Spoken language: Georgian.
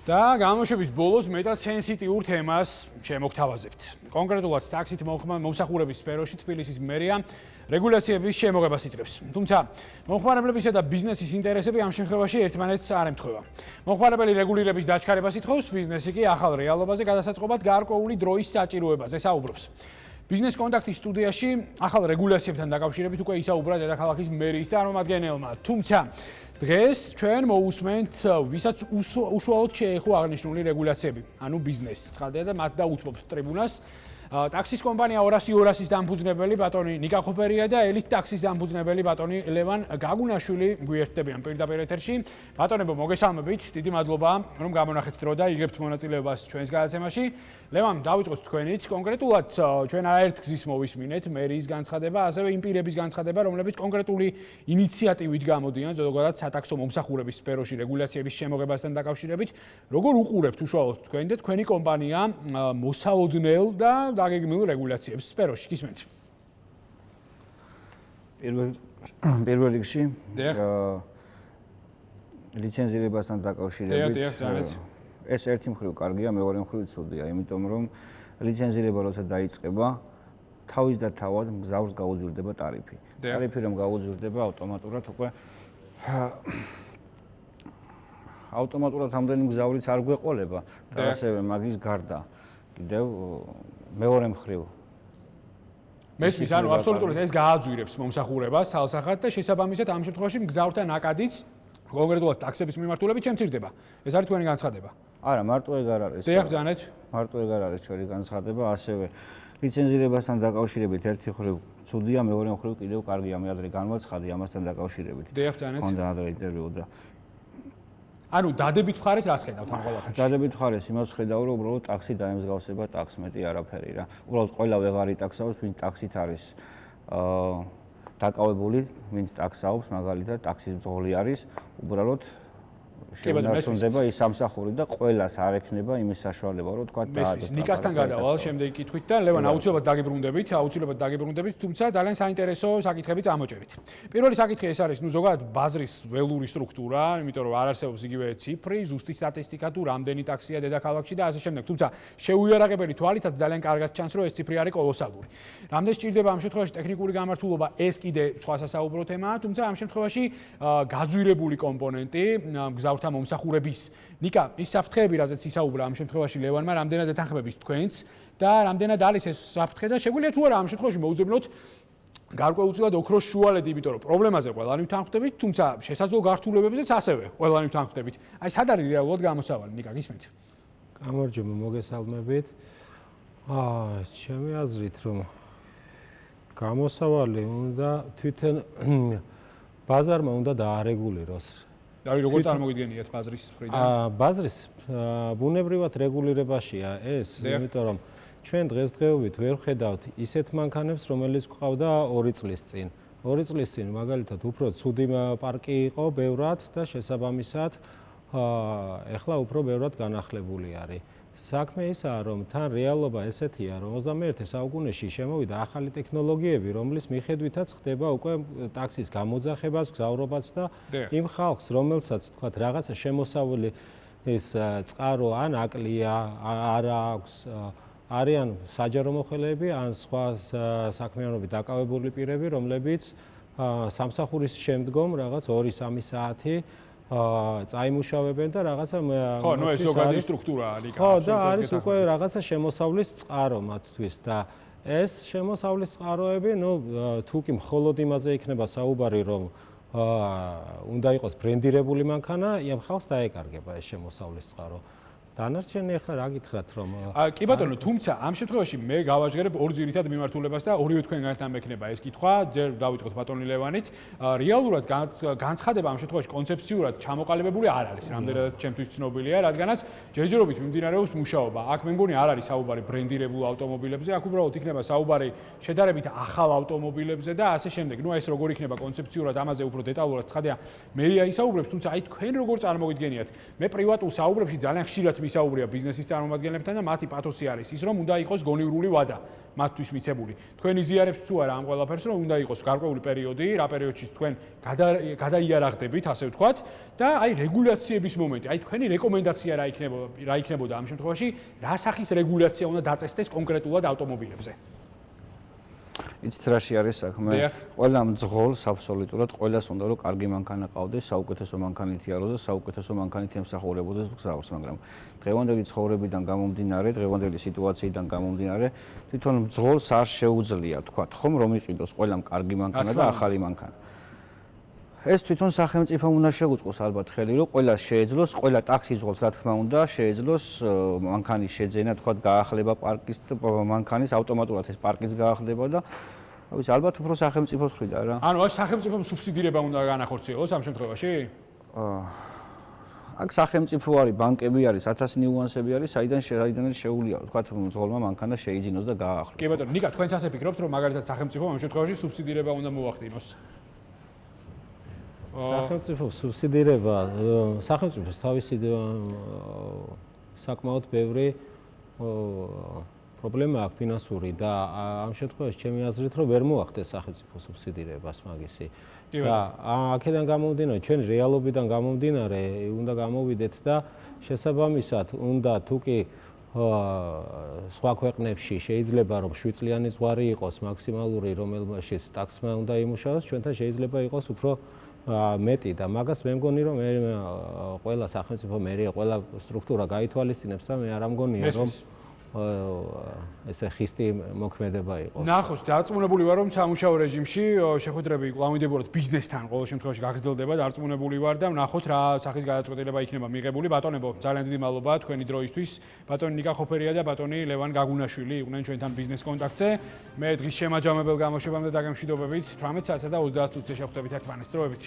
და გამოშვების ბოლოს მეტად სენსიტიურ თემას შემოგთავაზებთ. კონკრეტულად ტაქსით მომსახურების სფეროში თბილისის მერია რეგულაციების შემოღებას იწყებს. თუმცა მომხმარებლებისა და ბიზნესის ინტერესები ამ შემთხვევაში ერთმანეთს არ ემთხვევა. მომხმარებელი რეგულირების დაჩქარებას ითხოვს, ბიზნესი კი ახალ რეალობაზე გადასაწყობად გარკვეული დროის საჭიროებაზე საუბრობს. ბიზნეს კონტაქტის სტუდიაში ახალ რეგულაციებთან დაკავშირებით უკვე ისაუბრა დედაქალაქის მერიის წარმომადგენელმა. თუმცა დღეს ჩვენ მოусმენთ, ვისაც უშუალოდ შეეხო აღნიშნული რეგულაციები, ანუ ბიზნესს. ცხადია და მათ დაუთმობთ ტრიბუნას. ტაქსის კომპანია 200-ის დამფუძნებელი ბატონი ნიკა ხოფერია და ელით ტაქსის დამფუძნებელი ბატონი ლევან გაგუნაშვილი გვერდებიან პირდაპირ ეთერში. ბატონებო, მოგესალმებით. დიდი მადლობა, რომ გამონახეთ დრო და იღებთ მონაწილეობას ჩვენს გადაცემაში. ლევან, დავიწყოთ თქვენით. კონკრეტულად ჩვენ არაერთ გზის მოვისმინეთ მერიის განცხადება, ასევე იმ პირების განცხადება, რომლებიც კონკრეტული ინიციატივით გამოდიან ზოგადად სატაქსო მომსახურების სფეროში რეგულაციების შემოღებასთან დაკავშირებით. როგორ უყურებთ უშუალოდ თქვენ და თქვენი კომპანია მოსალოდნელ და დაგეგმილ რეგულაციებს სფეროში? გისმენთ? პირველ რიგში ლიცენზირებასთან დაკავშირებით ეს ერთი მხრივ კარგია, მეორე მხრივ ცუდია, იმიტომ რომ ლიცენზირება როცა დაიწყება, თავის და თავად მგზავრს გაუზრდება ტარიფი. ტარიფი რომ გაუზრდება, ავტომატურად უკვე ამდენი მგზავრიც არ გვეყოლება და ასევე მაგის გარდა კიდევ მეორე მხრივ მესმის, ანუ აბსოლუტურად ეს გააძვირებს მომსახურებას თალსახად და შესაბამისად ამ შემთხვევაში მგზავრთა ნაკადიც კონკრეტულად ტაქსების მიმართულებით შემცირდება. ეს არის თქვენი განცხადება? არა, მარტო ეგ არ არის. დიახ, მარტო ეგ არ არის ჩვენი განცხადება, ასევე ლიცენზირებასთან დაკავშირებით ერთი მხრივ ცუდია, მეორე მხრივ კიდევ კარგია, მე ადრე განვაცხადი ამასთან დაკავშირებით. დიახ, მქონდა ადრე ინტერვიუ და ანუ დადებით მხარეს რას ხედავთ ამ ყველაფერში? დადებით მხარეს იმას ხედავ, რომ უბრალოდ ტაქსი დაემსგავსება ტაქსს, მეტი არაფერი რა. უბრალოდ ყველა ვეღარ იტაქსავს, ვინც ტაქსით არის დაკავებული, ვინც ტაქსაობს, მაგალითად ტაქსის მძღოლი არის, უბრალოდ შეუნარჩუნდება ის სამსახური და ყველას არ ექნება იმის საშუალება, რომ თქვა დაადო. ნიკასთან გადავალ შემდეგი კითხვით და ლევან აუცილებლად დაგიბრუნდებით, თუმცა ძალიან საინტერესო საკითხები წამოჭერით. პირველი საკითხი ეს არის, ზოგადად ბაზრის ველური სტრუქტურა, იმიტომ რომ არ არსებობს იგივე ციფრი, ზუსტი სტატისტიკა თუ რამდენი ტაქსია დედაქალაქში და ასე შემდეგ. თუმცა შეუიარაღებელი თვალითაც ძალიან კარგად ჩანს, რომ ეს ციფრი არის კოლოსალური. რამდენ სჭირდება ამ შემთხვევაში ტექნიკური გამართულობა, ეს კიდე სხვა სასაუბრო თემაა, თუმცა ამ შემთხვევაში გაძვირებული კომპონენტი მგზავრთა მომსახურების. ნიკა, ის საფრთხეები, რაზეც ისაუბრა ამ შემთხვევაში ლევანმა, რამდენად ეთანხმებით თქვენს და რამდენად არის ეს საფრთხე და შეგვიძლია თუ არა ამ შემთხვევაში მოუძებნოთ გარკვეულწილად ოქროს შუალედი, იმიტომ რომ პრობლემაზე ყველანი ვთანხმდებით, თუმცა შესაძლო გართულებებზეც ასევე ყველანი ვთანხმდებით. აი, სად არის რეალურად გამოსავალი, ნიკა, გისმენთ? გამარჯობა, მოგესალმებით. ჩემი აზრით, რომ გამოსავალი უნდა თვითონ ბაზარმა უნდა დაარეგულიროს. აი, როგორ წარმოგიდგენიათ ბაზრის მხრიდან? ბაზრის ბუნებრივად რეგულირებაშია ეს, იმიტომ რომ ჩვენ დღესდღეობით ვერ ვხედავთ ისეთ მანქანებს, რომელიც გვყავდა 2 წლის წინ. 2 წლის წინ მაგალითად უფრო ცუდი პარკი იყო ბევრად და შესაბამისად ეხლა უფრო ბევრად განახლებული არის. საქმე ისაა, რომ თან რეალობა ესეთია, რომ 21 საუკუნეში შემოვიდა ახალი ტექნოლოგიები, რომლის მიხედვითაც ხდება უკვე ტაქსის გამოძახებას, გზავრობაც და იმ ხალხს, რომელსაც თქვათ რაღაცა შემოსავალი ეს წყარო ან აკლია, არ აქვს, არიან საჯარო მოხელეები, ან სხვა საქმიანობით დაკავებული პირები, რომლებიც სამსახურის შემდგომ რაღაც 2-3 საათი წაიმუშავებენ და რაღაცა ხო, ნუ ეს ზოგადი სტრუქტურაა, ნიკა. ხო, და არის უკვე რაღაცა შემოსავლის წყარო მათთვის და ეს შემოსავლის წყაროები, თუ კი მხოლოდ იმაზე იქნება საუბარი, რომ უნდა იყოს ბრენდირებული მანქანა, იმ ხალხს დაეკარგება ეს შემოსავლის წყარო. დანარჩენი ახლა რა გითხრათ, რომ კი ბატონო, თუმცა ამ შემთხვევაში მე გავაჟღერებ ორ ძირითად მიმართულებას და ორივე თქვენგანთან მექნება ეს კითხვა, ჯერ დავიწყოთ ბატონი ლევანით. რეალურად განცხადება ამ შემთხვევაში კონცეფციურად ჩამოყალიბებული არ არის, რამდენადაც ჩემთვის ცნობილია, რადგანაც ჯერჯერობით მიმდინარეობს მუშაობა. აქ მე მგონი არ არის საუბარი ბრენდირებულ ავტომობილებზე, აქ უბრალოდ იქნება საუბარი შედარებით ახალ ავტომობილებზე და ასე შემდეგ. ეს როგორ იქნება კონცეფციურად, ამაზე უფრო დეტალურად ცხადია მერია ისაუბრებს, თუმცა აი თქვენ როგორ წარმოგიდგენიათ? მე პრივატულ საუბრებში ძალიან ხშირად მისაუბრია ბიზნესის წარმომადგენლებთან და მათი პათოსი არის ის, რომ უნდა იყოს გონივრული ვადა მათთვის მიცემული. თქვენ იზიარებთ თუ არა ამ ყველაფერს, რომ უნდა იყოს გარკვეული პერიოდი, რა პერიოდში თქვენ გადაიარაღდებით, ასე ვთქვათ, და აი რეგულაციების მომენტი, აი თქვენი რეკომენდაცია რა იქნებოდა ამ შემთხვევაში, რა სახის რეგულაცია უნდა დაწესდეს კონკრეტულად ავტომობილებზე? იცით რაში არის საქმე? ყველა მძღოლს აბსოლუტურად ყველას უნდა რომ კარგი მანქანა ყავდეს, საუკეთესო მანქანით იაროს და საუკეთესო მანქანით ემსახურებოდეს გზავრს, მაგრამ დღევანდელი ცხოვრებიდან გამომდინარე, დღევანდელი სიტუაციიდან გამომდინარე, თვითონ მძღოლს არ შეუძლია თქვა, ხომ რომ იყიდოს ყველამ კარგი მანქანა და ახალი მანქანა. ეს თვითონ სახელმწიფომ უნდა შეუწყოს ალბათ ხელი, რომ ყველა შეეძლოს, ყველა ტაქსის მძღოლს რა თქმა უნდა შეეძლოს მანქანის შეძენა, თქვა გაახლება პარკის მანქანის ავტომატურად ეს პარკიც გაახლდება და ვიცი ალბათ უფრო სახელმწიფოს მხრიდან რა. ანუ ეს სახელმწიფომ სუბსიდირება უნდა განახორციელოს ამ შემთხვევაში? აქ სახელმწიფო არის, ბანკები არის, 1000 ნიუანსები არის, საიდან შეუძლია თქვა მძღოლმა მანქანა შეიძინოს და გაახლოს. კი ბატონო, ნიკა, თქვენც ასე ფიქრობთ, რომ მაგალითად სახელმწიფომ ამ შემთხვევაში სუბსიდირება უნდა მოახდინოს? სახელმწიფო სუბსიდირება, სახელმწიფოს თავისი საკმაოდ ბევრი პრობლემა აქვს ფინანსური და ამ შემთხვევაში ჩემი აზრით რომ ვერ მოახდეს სახელმწიფო სუბსიდირებას მაგისი. და აქედან გამომდინარე, ჩვენი რეალობიდან გამომდინარე, უნდა გამოვიდეთ და შესაბამისად უნდა თუკი სხვა ქვეყნებში შეიძლება რომ 7 წლიანი ზღვარი იყოს მაქსიმალური, რომელშიც ტაქსმა უნდა იმუშაოს, ჩვენთან შეიძლება იყოს უფრო მეტი და მაგას მე მგონი რომ ყველა სახელმწიფო მერია, ყველა სტრუქტურა გაითვალისწინებს და მე არ ამგონია რომ ესე ხისტი მოქმედება იყოს. ნახოთ, დარწმუნებული ვარ რომ სამუშაო რეჟიმში შეხვედრები კვლავინდებურად ბიზნესთან ყოველ შემთხვევაში გაგრძელდება, დარწმუნებული ვარ და ნახოთ რა სახის გადაწყვეტილება იქნება მიღებული. ბატონებო, ძალიან დიდი მადლობა თქვენი დროისთვის. ბატონი ნიკა ხოფერია და ბატონი ლევან გაგუნაშვილი იყვნენ ჩვენთან ბიზნეს კონტაქტზე. მე დღის შემაჯამებელ გამოშვებამდე დაგემშვიდობებით 18 საათსა და 30 წუთზე შევხვდებით ერთმანეთს. დროებით.